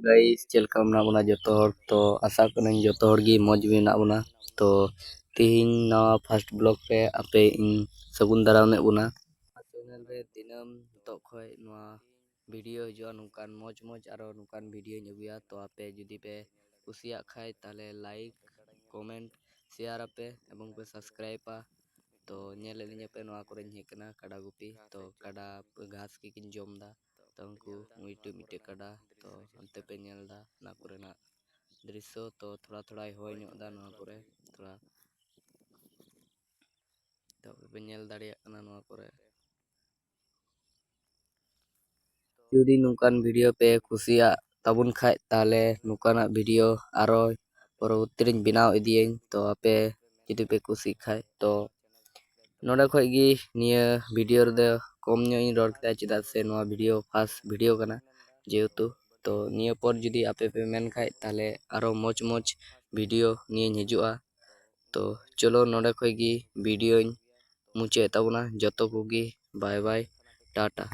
Guys चल का मना बना जोतो हर तो आशा करें जोतो हर गी मौज मेना बना तो तीन ना फर्स्ट ब्लॉग पे आपे इन सगुन दाराम ने बना चैनल रे दिनम तो खोय नवा वीडियो जो नुकान मौज मौज आरो नुकान वीडियो नगुया तो आपे जुदी पे कुसिया खाय ताले लाइक कमेंट शेयर आपे एवं पे सब्सक्राइब तो नेले लिnya पे नवा करे हेकना काडा गुपी तो काडा घास की किन जम दा तो उनको मिट्टू मिट्टे काडा तो अंते पे नेल दा ना करे ना दृश्य तो थोड़ा थोड़ा होय ᱧᱚᱜ दा नवा करे थोड़ा तो पे नेल दाड़िया कना नवा करे जुदी नुकान वीडियो पे खुशिया तबुन खाय ताले नुकाना वीडियो आरो परवर्ती रिन बनाव इदियें तो आपे जुदी पे खुशी खाय तो नोडे खोय गी निया वीडियो रे कम ᱧᱚᱜ ᱤᱧ ᱨᱚᱲ ᱠᱮᱫᱟ ᱪᱮᱫᱟᱜ ᱥᱮ ᱱᱚᱣᱟ ᱵᱷᱤᱰᱤᱭᱳ ᱯᱷᱟᱥᱴ ᱵᱷᱤᱰᱤᱭᱳ ᱠᱟᱱᱟ जेहेतु तो निया पर जुदी आपे पे मेन खाय ताले आरो मौज मौज वीडियो नियें हिजुआ तो चलो नोडे खोय गी वीडियो मुचे ताबुना जतो कोगी बाय बाय टाटा।